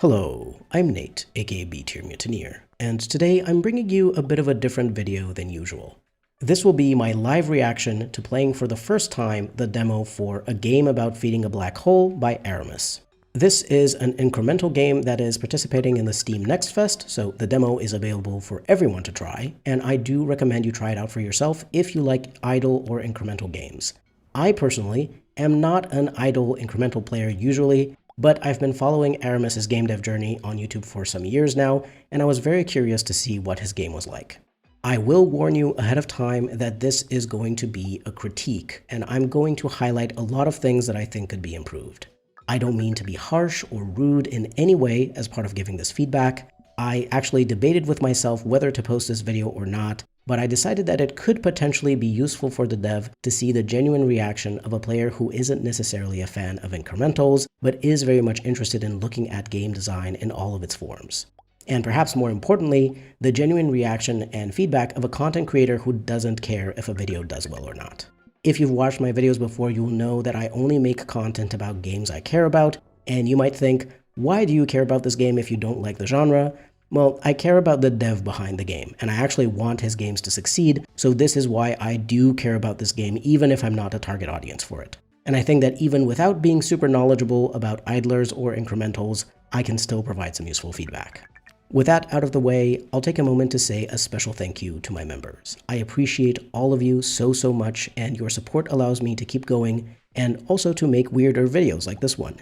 Hello, I'm Nate, aka B-Tier Mutineer, and today I'm bringing you a bit of a different video than usual. This will be my live reaction to playing for the first time the demo for A Game About Feeding a Black Hole by Aarimous. This is an incremental game that is participating in the Steam Next Fest, so the demo is available for everyone to try, and I do recommend you try it out for yourself if you like idle or incremental games. I personally am not an idle incremental player usually, but I've been following Aarimous' game dev journey on YouTube for some years now, and I was very curious to see what his game was like. I will warn you ahead of time that this is going to be a critique, and I'm going to highlight a lot of things that I think could be improved. I don't mean to be harsh or rude in any way as part of giving this feedback. I actually debated with myself whether to post this video or not, but I decided that it could potentially be useful for the dev to see the genuine reaction of a player who isn't necessarily a fan of incrementals, but is very much interested in looking at game design in all of its forms. And perhaps more importantly, the genuine reaction and feedback of a content creator who doesn't care if a video does well or not. If you've watched my videos before, you'll know that I only make content about games I care about, and you might think, why do you care about this game if you don't like the genre? Well, I care about the dev behind the game, and I actually want his games to succeed, so this is why I do care about this game even if I'm not a target audience for it. And I think that even without being super knowledgeable about idlers or incrementals, I can still provide some useful feedback. With that out of the way, I'll take a moment to say a special thank you to my members. I appreciate all of you so much, and your support allows me to keep going and also to make weirder videos like this one.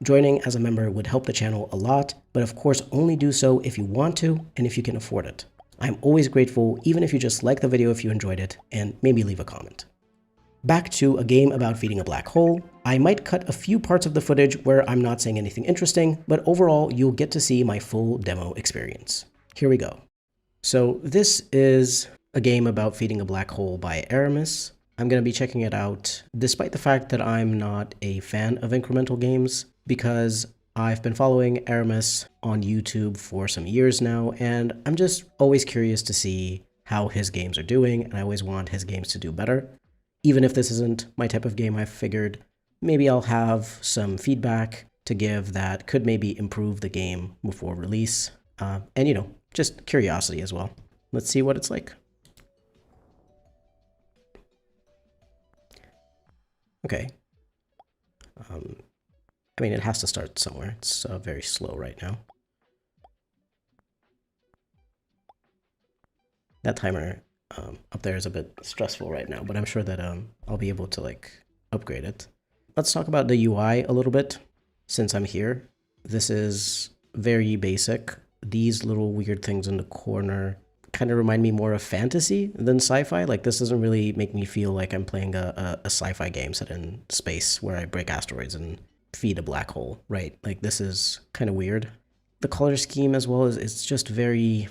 Joining as a member would help the channel a lot, but of course only do so if you want to and if you can afford it. I'm always grateful even if you just like the video if you enjoyed it, and maybe leave a comment. Back to A Game About Feeding a Black Hole. I might cut a few parts of the footage where I'm not saying anything interesting, but overall you'll get to see my full demo experience. Here we go. So this is A Game About Feeding a Black Hole by Aarimous. I'm going to be checking it out despite the fact that I'm not a fan of incremental games, because I've been following Aarimous on YouTube for some years now, and I'm just always curious to see how his games are doing, and I always want his games to do better. Even if this isn't my type of game, I figured maybe I'll have some feedback to give that could maybe improve the game before release. And just curiosity as well. Let's see what it's like. Okay. I mean, it has to start somewhere. It's very slow right now. That timer up there is a bit stressful right now, but I'm sure that I'll be able to upgrade it. Let's talk about the UI a little bit since I'm here. This is very basic. These little weird things in the corner kind of remind me more of fantasy than sci-fi. This doesn't really make me feel like I'm playing a sci-fi game set in space where I break asteroids and feed a black hole, right? This is kind of weird. The color scheme as well it's just very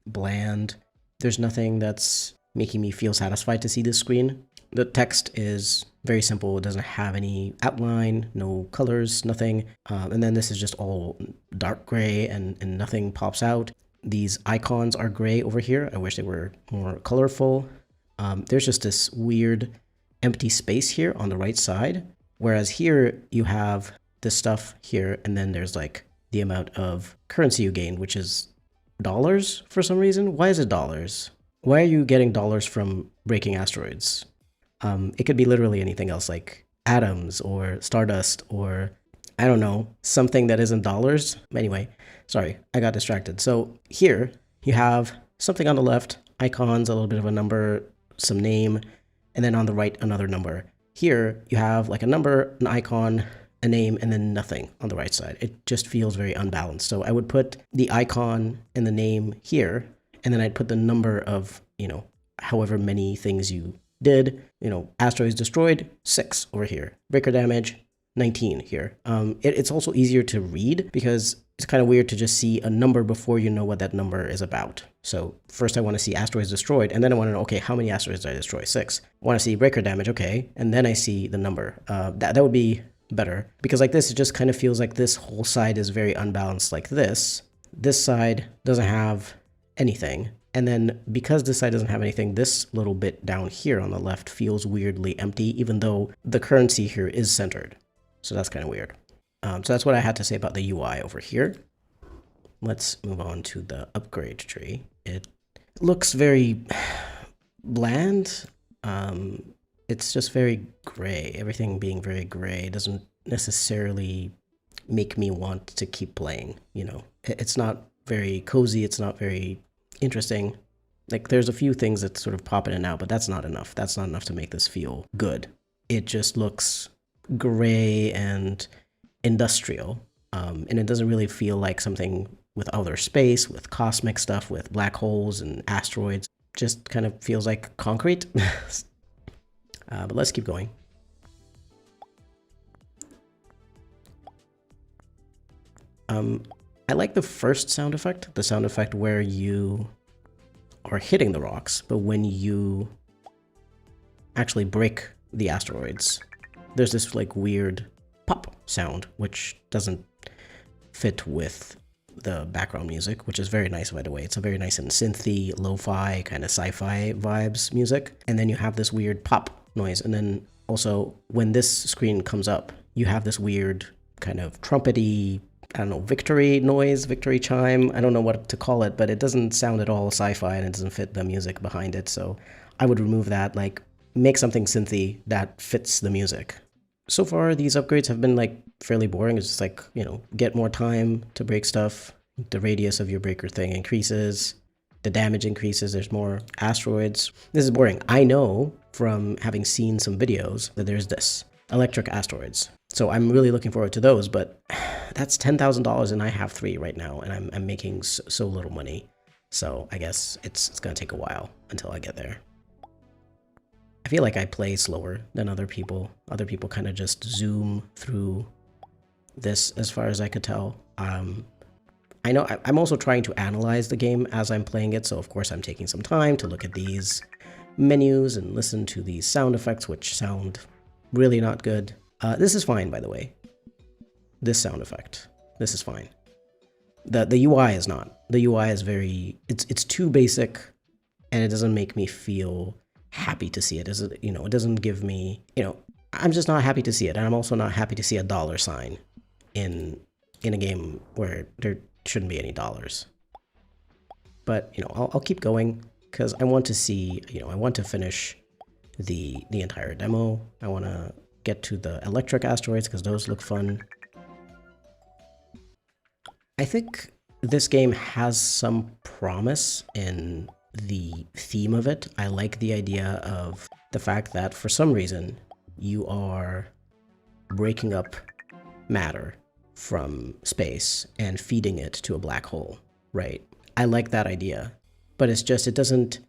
bland. There's nothing that's making me feel satisfied to see this screen. The text is very simple. It doesn't have any outline, no colors, nothing. And then this is just all dark gray and nothing pops out. These icons are gray over here. I wish they were more colorful. There's just this weird empty space here on the right side. Whereas here you have this stuff here, and then there's the amount of currency you gain, which is dollars for some reason. Why is it dollars? Why are you getting dollars from breaking asteroids? It could be literally anything else, like atoms or stardust or I don't know, something that isn't dollars. Anyway, sorry, I got distracted. So here you have something on the left, icons, a little bit of a number, some name, and then on the right, another number. Here you have a number, an icon, a name, and then nothing on the right side. It just feels very unbalanced. So I would put the icon and the name here, and then I'd put the number of, however many things you did. Asteroids destroyed, 6 over here. Breaker damage, 19 here. It's also easier to read because it's kind of weird to just see a number before you know what that number is about. So first I want to see asteroids destroyed, and then I want to know, okay, how many asteroids did I destroy? 6. I want to see breaker damage, okay, and then I see the number. That would be better, because this, it just kind of feels like this whole side is very unbalanced like this. This side doesn't have anything. And then because this side doesn't have anything, this little bit down here on the left feels weirdly empty, even though the currency here is centered. So that's kind of weird. So that's what I had to say about the UI over here. let's move on to the upgrade tree. It looks very bland. It's just very gray. Everything being very gray doesn't necessarily make me want to keep playing, you know. It's not very cozy, it's not very interesting. Like, there's a few things that sort of pop in and out, but that's not enough. That's not enough to make this feel good. It just looks gray and industrial, and it doesn't really feel like something with outer space, with cosmic stuff, with black holes and asteroids. Just kind of feels like concrete. But let's keep going. I like the first sound effect, the sound effect where you are hitting the rocks, but when you actually break the asteroids, there's this like weird pop sound, which doesn't fit with the background music, which is very nice, by the way. It's a very nice and synthy, lo-fi, kind of sci-fi vibes music. And then you have this weird pop noise. And then also when this screen comes up, you have this weird kind of trumpety, I don't know, victory noise, victory chime. I don't know what to call it, but it doesn't sound at all sci-fi and it doesn't fit the music behind it. So I would remove that, like make something synthy that fits the music. So far, these upgrades have been like fairly boring. It's just like, you know, get more time to break stuff. The radius of your breaker thing increases. The damage increases. There's more asteroids. This is boring. I know from having seen some videos that there's this, electric asteroids. So I'm really looking forward to those, but that's $10,000 and I have 3 right now and I'm making so little money. So I guess it's gonna take a while until I get there. I feel like I play slower than other people. Other people kind of just zoom through this as far as I could tell. I know I'm also trying to analyze the game as I'm playing it, so of course I'm taking some time to look at these menus and listen to these sound effects, which sound really not good. This is fine, by the way. This sound effect. This is fine. The UI is not. The UI is very... It's too basic, and it doesn't make me feel happy to see it. It doesn't give me... I'm just not happy to see it, and I'm also not happy to see a dollar sign in a game where there shouldn't be any dollars. But, I'll keep going, because I want to see, I want to finish the entire demo. I want to get to the electric asteroids, because those look fun. I think this game has some promise in the theme of it. I like the idea of the fact that for some reason you are breaking up matter from space and feeding it to a black hole, right? I like that idea, but it's just, it doesn't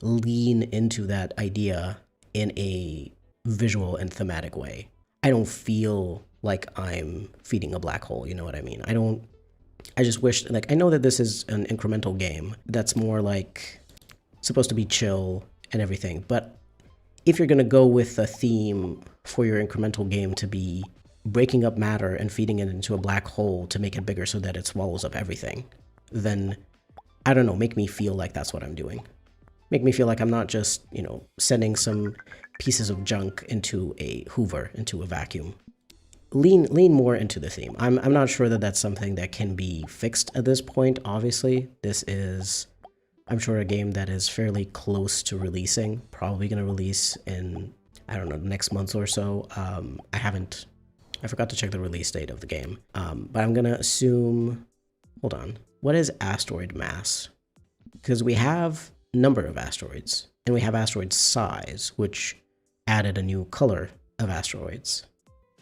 lean into that idea in a visual and thematic way. I don't feel like I'm feeding a black hole, you know what I mean? I just wish, like, I know that this is an incremental game that's more like supposed to be chill and everything, but if you're gonna go with a theme for your incremental game to be breaking up matter and feeding it into a black hole to make it bigger so that it swallows up everything, then, I don't know, make me feel like that's what I'm doing. Make me feel like I'm not just, sending some pieces of junk into a Hoover, into a vacuum. Lean more into the theme. I'm not sure that that's something that can be fixed at this point, obviously. This is, I'm sure, a game that is fairly close to releasing. Probably going to release in, I don't know, the next month or so. I forgot to check the release date of the game. But I'm going to assume, hold on, what is asteroid mass? Because we have number of asteroids, and we have asteroid size, which added a new color of asteroids.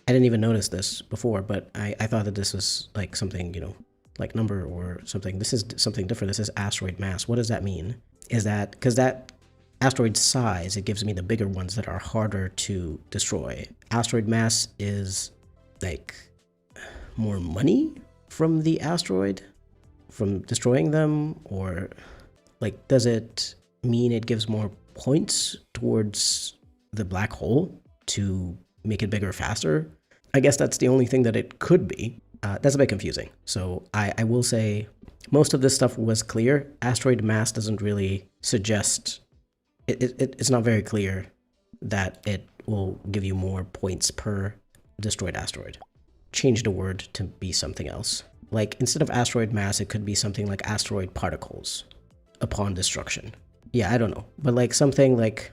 I didn't even notice this before, but I thought that this was like something, like number or something. This is something different. This is asteroid mass. What does that mean? Is that, because that asteroid size, it gives me the bigger ones that are harder to destroy. Asteroid mass is like more money from the asteroid, from destroying them, or like, does it mean it gives more points towards the black hole to make it bigger faster? I guess that's the only thing that it could be. That's a bit confusing. So I will say most of this stuff was clear. Asteroid mass doesn't really suggest, it's not very clear that it will give you more points per destroyed asteroid. Change the word to be something else, Like instead of asteroid mass, it could be something like asteroid particles upon destruction. Yeah, I don't know. But like something like,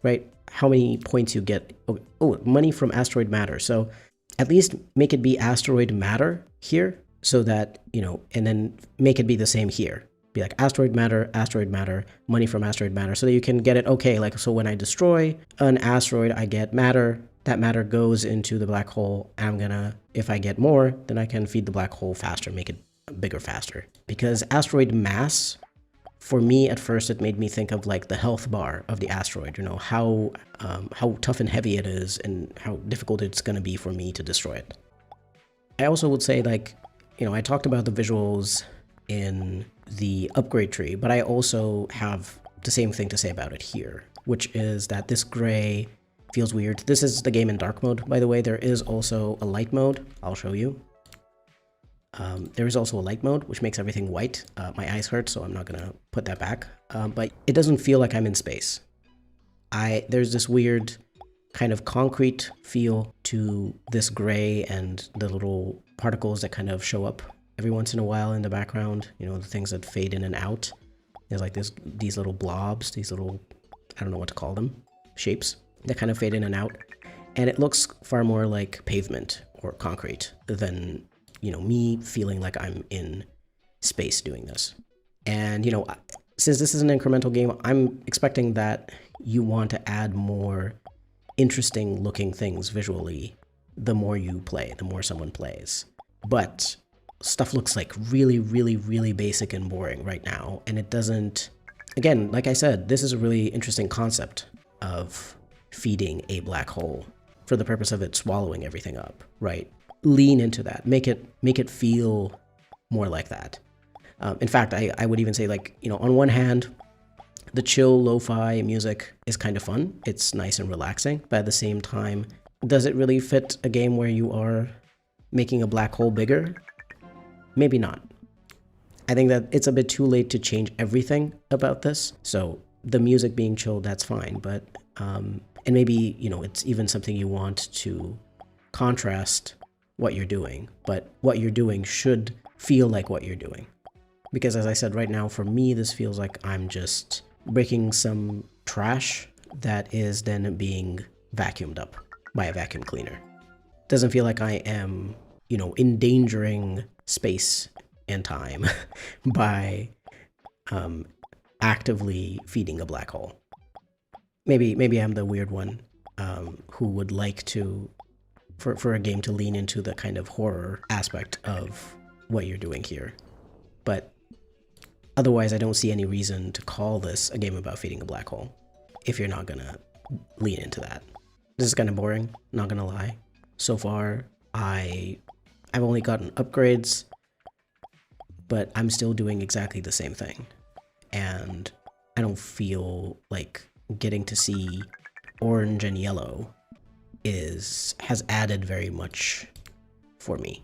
right, how many points you get. Oh, money from asteroid matter. So at least make it be asteroid matter here so that, you know, and then make it be the same here. Be like asteroid matter, money from asteroid matter, so that you can get it, okay, like, so when I destroy an asteroid, I get matter. That matter goes into the black hole. I'm gonna, if I get more, then I can feed the black hole faster, make it bigger faster. Because asteroid mass, for me, at first, it made me think of like the health bar of the asteroid, you know, how tough and heavy it is and how difficult it's gonna be for me to destroy it. I also would say, like, you know, I talked about the visuals in the upgrade tree, but I also have the same thing to say about it here, which is that this gray feels weird. This is the game in dark mode, by the way. There is also a light mode. I'll show you. There is also a light mode, which makes everything white. My eyes hurt, so I'm not gonna put that back. But it doesn't feel like I'm in space. There's this weird kind of concrete feel to this gray and the little particles that kind of show up every once in a while in the background, you know, the things that fade in and out. There's like these little blobs, these little, I don't know what to call them, shapes that kind of fade in and out. And it looks far more like pavement or concrete than, you know, me feeling like I'm in space doing this. And, you know, since this is an incremental game, I'm expecting that you want to add more interesting looking things visually the more you play, the more someone plays. But stuff looks like really, really, really basic and boring right now. And it doesn't, again, like I said, this is a really interesting concept of feeding a black hole for the purpose of it swallowing everything up, right? Lean into that, make it feel more like that. In fact, I would even say, like, you know, on one hand, the chill lo-fi music is kind of fun. It's nice and relaxing, but at the same time, does it really fit a game where you are making a black hole bigger? Maybe not. I think that it's a bit too late to change everything about this. So the music being chill, that's fine. But, and maybe, you know, it's even something you want to contrast what you're doing, but what you're doing should feel like what you're doing. Because as I said, right now, for me, this feels like I'm just breaking some trash that is then being vacuumed up by a vacuum cleaner. Doesn't feel like I am, you know, endangering space and time by actively feeding a black hole. Maybe I'm the weird one who would like to, for a game to lean into the kind of horror aspect of what you're doing here. But otherwise, I don't see any reason to call this a game about feeding a black hole if you're not gonna lean into that. This is kind of boring, not gonna lie. So far, I've only gotten upgrades, but I'm still doing exactly the same thing. And I don't feel like getting to see orange and yellow has added very much for me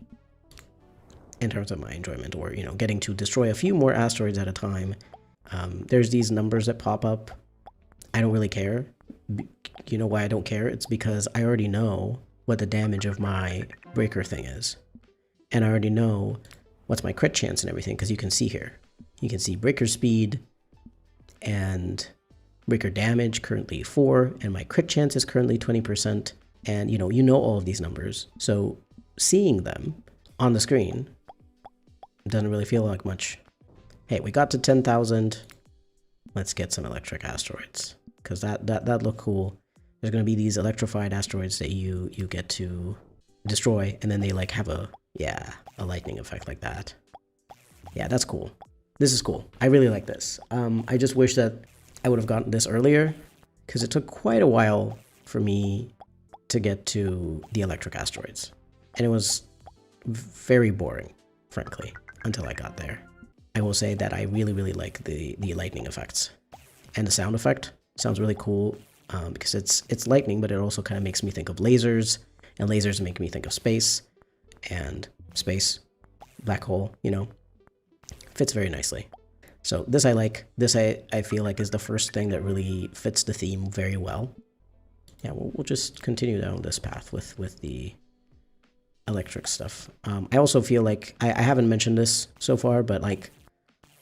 in terms of my enjoyment, or, you know, getting to destroy a few more asteroids at a time. There's these numbers that pop up. I don't really care. You know why I don't care? It's because I already know what the damage of my breaker thing is. And I already know what's my crit chance and everything, because you can see here. You can see breaker speed and breaker damage, currently 4, and my crit chance is currently 20%. And, you know all of these numbers. So seeing them on the screen doesn't really feel like much. Hey, we got to 10,000. Let's get some electric asteroids, because that looked cool. There's going to be these electrified asteroids that you get to destroy, and then they like have a lightning effect like that. Yeah, that's cool. This is cool. I really like this. I just wish that I would have gotten this earlier, because it took quite a while for me to get to the electric asteroids. And it was very boring, frankly, until I got there. I will say that I really, really like the lightning effects. And the sound effect sounds really cool, because it's lightning, but it also kind of makes me think of lasers, and lasers make me think of space, and space, black hole, you know, fits very nicely. So this I like. This I feel like is the first thing that really fits the theme very well. Yeah, we'll just continue down this path with the electric stuff. I also feel like I haven't mentioned this so far, but like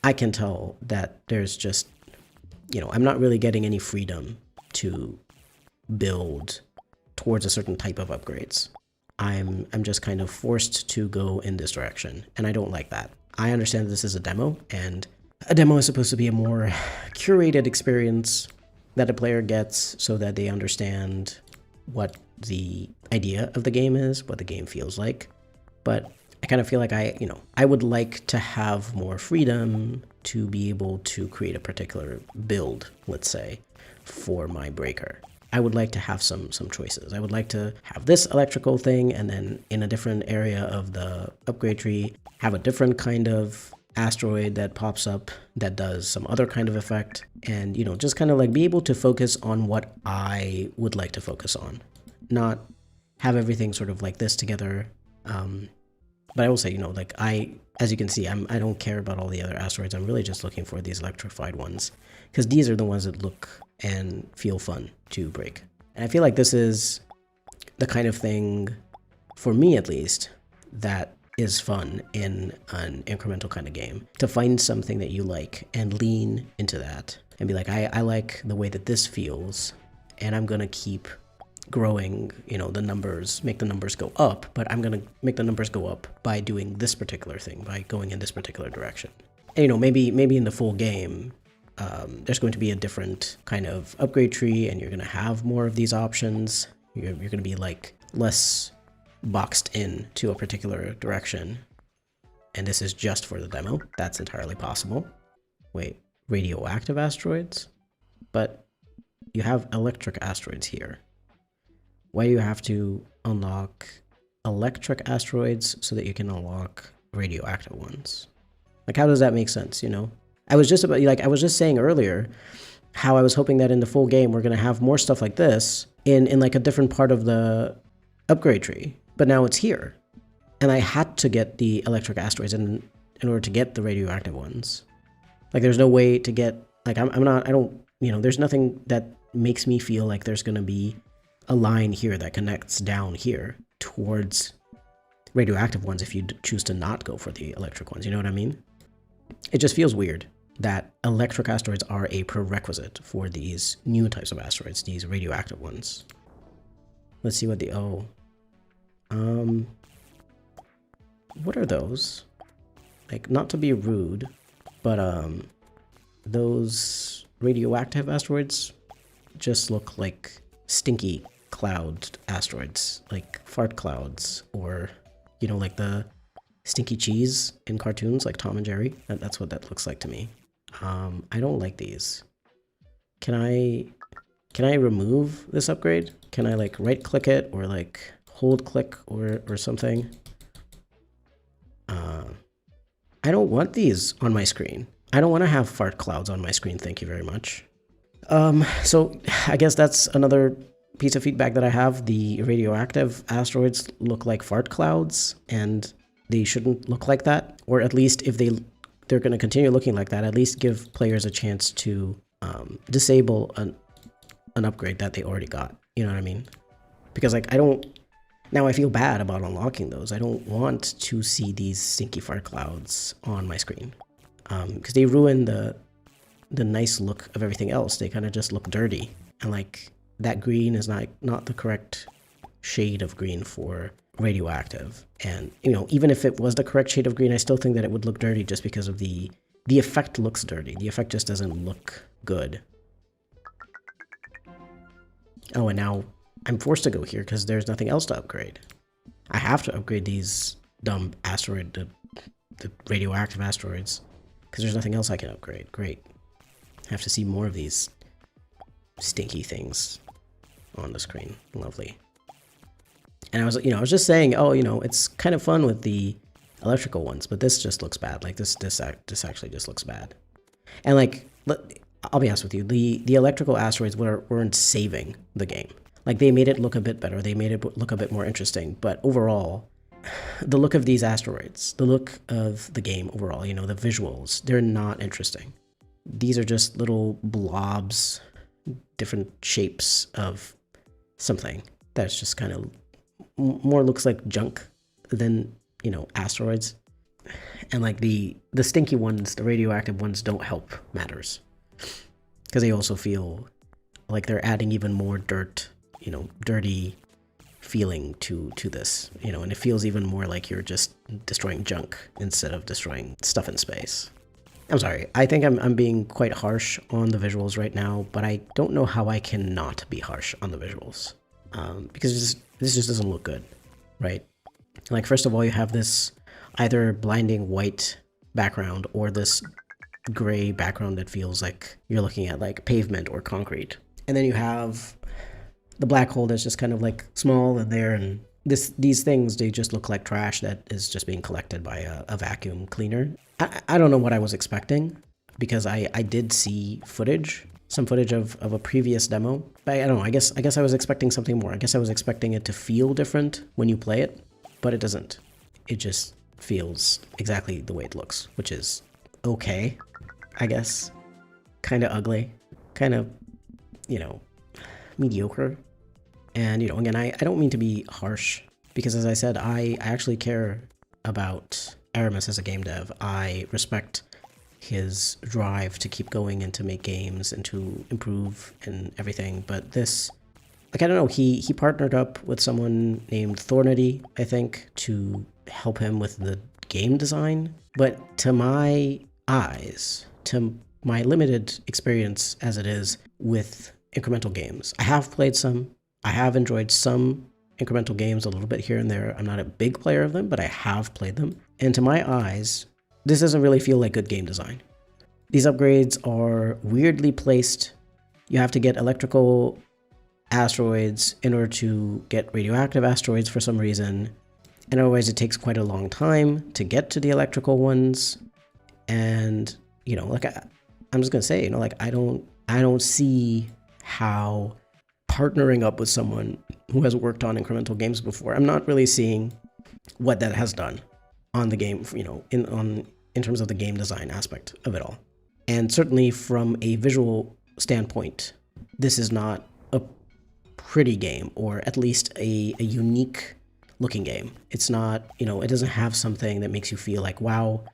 I can tell that there's just, you know, I'm not really getting any freedom to build towards a certain type of upgrades. I'm just kind of forced to go in this direction, and I don't like that. I understand that this is a demo, and a demo is supposed to be a more curated experience that a player gets so that they understand what the idea of the game is, what the game feels like. But I kind of feel like I would like to have more freedom to be able to create a particular build, let's say, for my breaker. I would like to have some choices. I would like to have this electrical thing, and then in a different area of the upgrade tree, have a different kind of asteroid that pops up that does some other kind of effect, and, you know, just kind of like be able to focus on what I would like to focus on, not have everything sort of like this together. But I will say, you know, like as you can see, I don't care about all the other asteroids. I'm really just looking for these electrified ones, because these are the ones that look and feel fun to break. And I feel like this is the kind of thing, for me at least, that is fun in an incremental kind of game. To find something that you like and lean into that and be like, I like the way that this feels, and I'm gonna keep growing, you know, the numbers, make the numbers go up, but I'm gonna make the numbers go up by doing this particular thing, by going in this particular direction. And, you know, maybe in the full game, there's going to be a different kind of upgrade tree, and you're going to have more of these options. You're going to be like less boxed in to a particular direction. And this is just for the demo. That's entirely possible. Wait, radioactive asteroids? But you have electric asteroids here. Why do you have to unlock electric asteroids so that you can unlock radioactive ones? Like, how does that make sense, you know? I was just saying earlier how I was hoping that in the full game we're going to have more stuff like this in like a different part of the upgrade tree, but now it's here. And I had to get the electric asteroids in order to get the radioactive ones. Like, there's no way to get, like, I don't, you know, there's nothing that makes me feel like there's going to be a line here that connects down here towards radioactive ones if you choose to not go for the electric ones, you know what I mean? It just feels weird that electric asteroids are a prerequisite for these new types of asteroids, these radioactive ones. Let's see what the, what are those? Like, not to be rude, but those radioactive asteroids just look like stinky cloud asteroids, like fart clouds, or, you know, like the stinky cheese in cartoons like Tom and Jerry. That's what that looks like to me. I don't like these. Can I remove this upgrade? Can I like right click it or like hold click or something? I don't want these on my screen. I don't want to have fart clouds on my screen. Thank you very much. So I guess that's another piece of feedback that I have. The radioactive asteroids look like fart clouds, and they shouldn't look like that. Or at least if they're going to continue looking like that, at least give players a chance to disable an upgrade that they already got. You know what I mean? Because like now I feel bad about unlocking those. I don't want to see these stinky fart clouds on my screen, because they ruin the nice look of everything else. They kind of just look dirty, and like that green is not the correct shade of green for radioactive. And, you know, even if it was the correct shade of green, I still think that it would look dirty just because of the effect looks dirty. The effect just doesn't look good. Oh, and now I'm forced to go here because there's nothing else to upgrade. I have to upgrade these dumb the radioactive asteroids, because there's nothing else I can upgrade. Great. I have to see more of these stinky things on the screen. Lovely. And I was just saying, oh, you know, it's kind of fun with the electrical ones, but this just looks bad. Like this actually just looks bad. And like, I'll be honest with you, the electrical asteroids weren't saving the game. Like, they made it look a bit better. They made it look a bit more interesting. But overall, the look of these asteroids, the look of the game overall, you know, the visuals, they're not interesting. These are just little blobs, different shapes of something that's just kind of more looks like junk than, you know, asteroids. And like the stinky ones, the radioactive ones don't help matters. Because they also feel like they're adding even more dirt, you know, dirty feeling to this, you know, and it feels even more like you're just destroying junk instead of destroying stuff in space. I'm sorry, I think I'm being quite harsh on the visuals right now, but I don't know how I can not be harsh on the visuals. Because this just doesn't look good, right? Like, first of all, you have this either blinding white background or this gray background that feels like you're looking at like pavement or concrete. And then you have the black hole that's just kind of like small and there, and these things, they just look like trash that is just being collected by a vacuum cleaner. I don't know what I was expecting, because I did see some footage of a previous demo, but I don't know, I guess I was expecting something more. I guess I was expecting it to feel different when you play it, but it doesn't. It just feels exactly the way it looks, which is okay, I guess. Kind of ugly, kind of, you know, mediocre. And, you know, again, I don't mean to be harsh, because as I said, I actually care about Aarimous as a game dev. I respect his drive to keep going and to make games and to improve and everything. But this, like, I don't know, he partnered up with someone named Thornity, I think, to help him with the game design. But to my eyes, to my limited experience as it is with incremental games, I have played some, I have enjoyed some incremental games a little bit here and there. I'm not a big player of them, but I have played them. And to my eyes, this doesn't really feel like good game design. These upgrades are weirdly placed. You have to get electrical asteroids in order to get radioactive asteroids for some reason. And otherwise, it takes quite a long time to get to the electrical ones. And, you know, like, I'm just gonna say, you know, like, I don't see how partnering up with someone who has worked on incremental games before, I'm not really seeing what that has done on the game, you know, in terms of the game design aspect of it all. And certainly from a visual standpoint, this is not a pretty game, or at least a unique looking game. It's not, you know, it doesn't have something that makes you feel like, wow,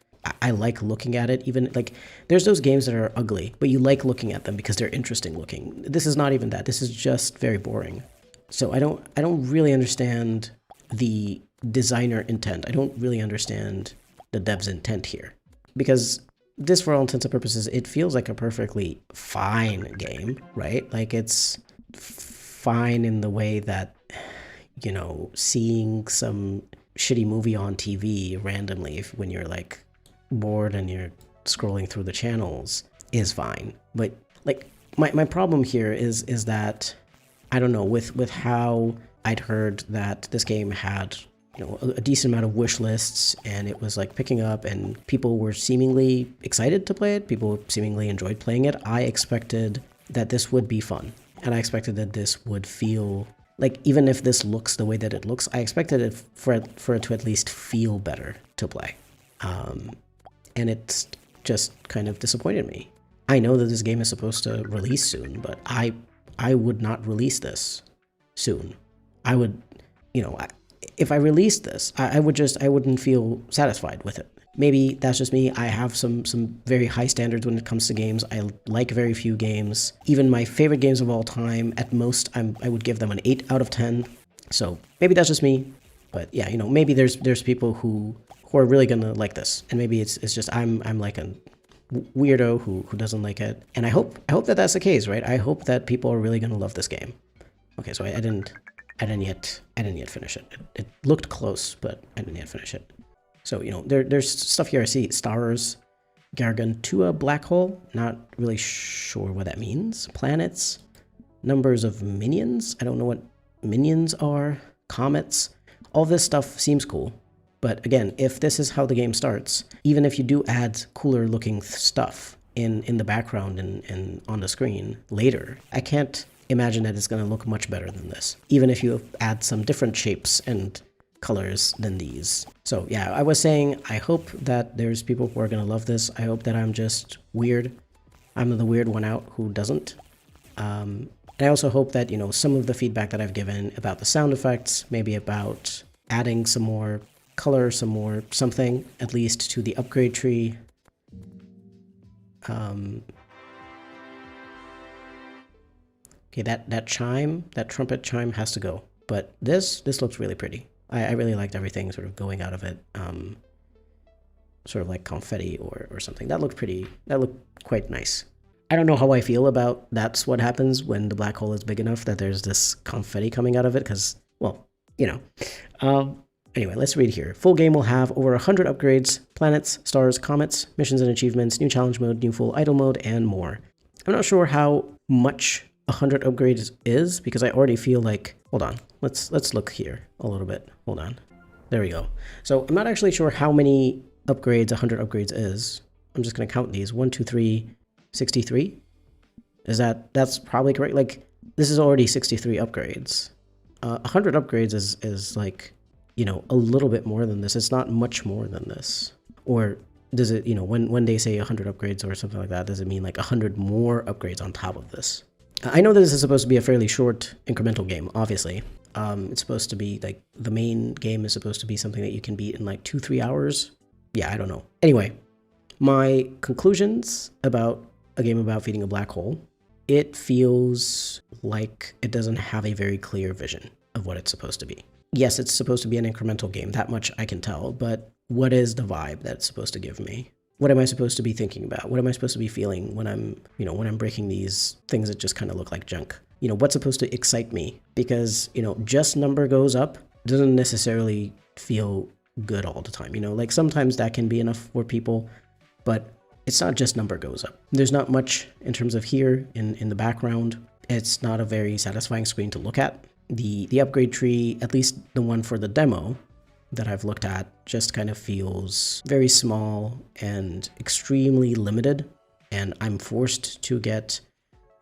I like looking at it. Even like, there's those games that are ugly, but you like looking at them because they're interesting looking. This is not even that. This is just very boring. So I don't really understand the designer intent. I don't really understand the dev's intent here, because this, for all intents and purposes, it feels like a perfectly fine game, right? Like, it's fine in the way that, you know, seeing some shitty movie on TV randomly when you're like bored and you're scrolling through the channels is fine. But like, my problem here is that, I don't know, with how I'd heard that this game had, you know, a decent amount of wish lists, and it was like picking up, and people were seemingly excited to play it. People seemingly enjoyed playing it. I expected that this would be fun, and I expected that this would feel like, even if this looks the way that it looks, I expected it for it to at least feel better to play. And it's just kind of disappointed me. I know that this game is supposed to release soon, but I would not release this soon. I would, you know, if I released this, I wouldn't feel satisfied with it. Maybe that's just me. I have some very high standards when it comes to games. I like very few games. Even my favorite games of all time, at most, I would give them an 8 out of 10. So maybe that's just me. But yeah, you know, maybe there's people who are really gonna like this, and maybe it's just I'm like a weirdo who doesn't like it. And I hope that that's the case, right? I hope that people are really gonna love this game. Okay, so I didn't yet finish it. It looked close, but I didn't yet finish it. So, you know, there's stuff here I see. Stars, Gargantua black hole. Not really sure what that means. Planets, numbers of minions. I don't know what minions are. Comets. All this stuff seems cool. But again, if this is how the game starts, even if you do add cooler looking stuff in the background and on the screen later, I can't imagine that it's going to look much better than this, even if you add some different shapes and colors than these. So yeah, I was saying, I hope that there's people who are going to love this. I hope that I'm just weird. I'm the weird one out who doesn't. And I also hope that, you know, some of the feedback that I've given about the sound effects, maybe about adding some more color some more something, at least to the upgrade tree. Okay, that chime, that trumpet chime has to go. But this looks really pretty. I really liked everything sort of going out of it. Sort of like confetti or something. That looked pretty, that looked quite nice. I don't know how I feel about that's what happens when the black hole is big enough that there's this confetti coming out of it, because, well, you know. Anyway, let's read here. Full game will have over 100 upgrades, planets, stars, comets, missions and achievements, new challenge mode, new full idle mode, and more. I'm not sure how much 100 upgrades is, because I already feel like, hold on, let's look here a little bit. Hold on. There we go. So I'm not actually sure how many upgrades 100 upgrades is. I'm just going to count these. 1, 2, 3, 63? That's probably correct? Like, this is already 63 upgrades. 100 upgrades is like, you know, a little bit more than this. It's not much more than this. Or does it, you know, when they say 100 upgrades or something like that, does it mean like 100 more upgrades on top of this? I know that this is supposed to be a fairly short incremental game, obviously. It's supposed to be like, the main game is supposed to be something that you can beat in like 2-3 hours. Yeah, I don't know. Anyway, my conclusions about a game about feeding a black hole. It feels like it doesn't have a very clear vision of what it's supposed to be. Yes, it's supposed to be an incremental game, that much I can tell, but what is the vibe that it's supposed to give me? What am I supposed to be thinking about? What am I supposed to be feeling when I'm, you know, when I'm breaking these things that just kind of look like junk? You know, what's supposed to excite me? Because, you know, just number goes up doesn't necessarily feel good all the time. You know, like sometimes that can be enough for people, but it's not just number goes up. There's not much in terms of here in the background. It's not a very satisfying screen to look at. The upgrade tree, at least the one for the demo that I've looked at, just kind of feels very small and extremely limited. And I'm forced to get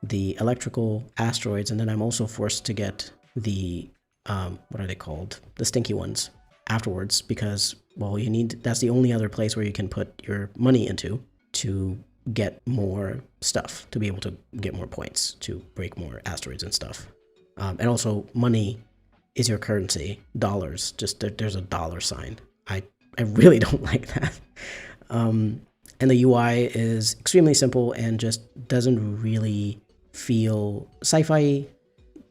the electrical asteroids, and then I'm also forced to get the, what are they called? The stinky ones afterwards, because, well, you need, that's the only other place where you can put your money into to get more stuff, to be able to get more points, to break more asteroids and stuff. And also, money is your currency. Dollars, just there's a dollar sign. I really don't like that. And the UI is extremely simple and just doesn't really feel sci-fi.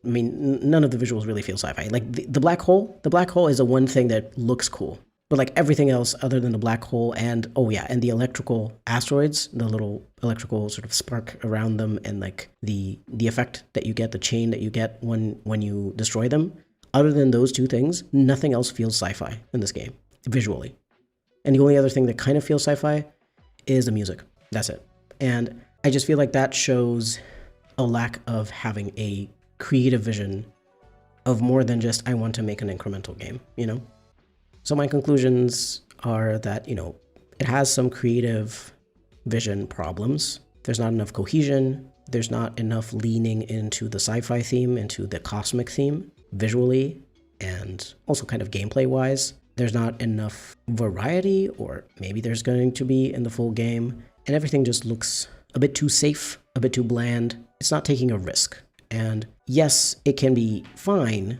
I mean, none of the visuals really feel sci-fi. Like the black hole is the one thing that looks cool. But like everything else other than the black hole and, oh yeah, and the electrical asteroids, the little electrical sort of spark around them, and like the effect that you get, the chain that you get when you destroy them, other than those two things, nothing else feels sci-fi in this game, visually. And the only other thing that kind of feels sci-fi is the music. That's it. And I just feel like that shows a lack of having a creative vision of more than just, I want to make an incremental game, you know? So my conclusions are that, you know, it has some creative vision problems. There's not enough cohesion. There's not enough leaning into the sci-fi theme, into the cosmic theme, visually, and also kind of gameplay-wise. There's not enough variety, or maybe there's going to be in the full game, and everything just looks a bit too safe, a bit too bland. It's not taking a risk. And yes, it can be fine,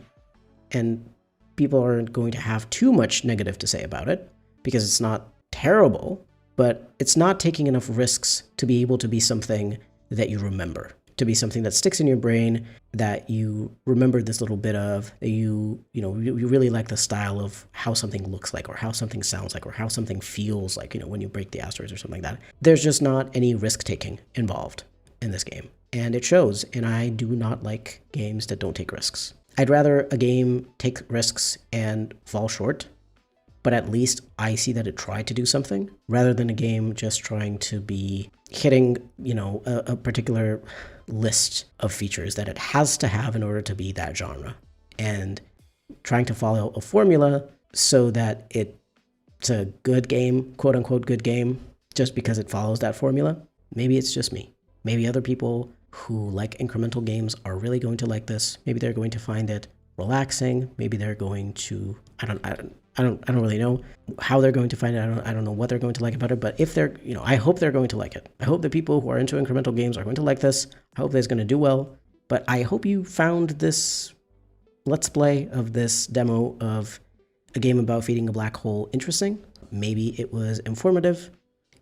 and people aren't going to have too much negative to say about it, because it's not terrible, but it's not taking enough risks to be able to be something that you remember, to be something that sticks in your brain, that you remember this little bit of, that you really like the style of how something looks like, or how something sounds like, or how something feels like, you know, when you break the asteroids or something like that. There's just not any risk-taking involved in this game, and it shows, and I do not like games that don't take risks. I'd rather a game take risks and fall short, but at least I see that it tried to do something, rather than a game just trying to be hitting, you know, a particular list of features that it has to have in order to be that genre, and trying to follow a formula so that it's a good game, quote unquote good game, just because it follows that formula. Maybe it's just me. Maybe other people who like incremental games are really going to like this. Maybe they're going to find it relaxing. Maybe they're going to, I don't really know how they're going to find it. I don't know what they're going to like about it, but if they're, you know, I hope they're going to like it. I hope the people who are into incremental games are going to like this. I hope that it's going to do well, but I hope you found this Let's Play of this demo of a game about feeding a black hole interesting. Maybe it was informative.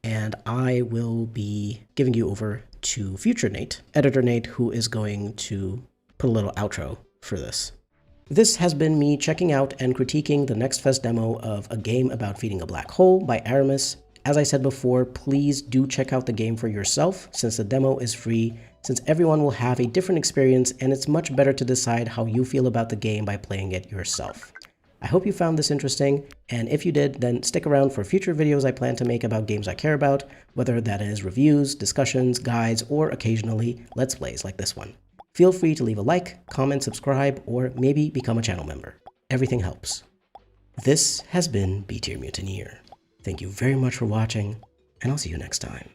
And I will be giving you over to future Nate, editor Nate, who is going to put a little outro for this. This has been me checking out and critiquing the Next Fest demo of A Game About Feeding a Black Hole by Aarimous. As I said before, please do check out the game for yourself since the demo is free, since everyone will have a different experience and it's much better to decide how you feel about the game by playing it yourself. I hope you found this interesting, and if you did, then stick around for future videos I plan to make about games I care about, whether that is reviews, discussions, guides, or occasionally Let's Plays like this one. Feel free to leave a like, comment, subscribe, or maybe become a channel member. Everything helps. This has been B Tier Mutineer. Thank you very much for watching, and I'll see you next time.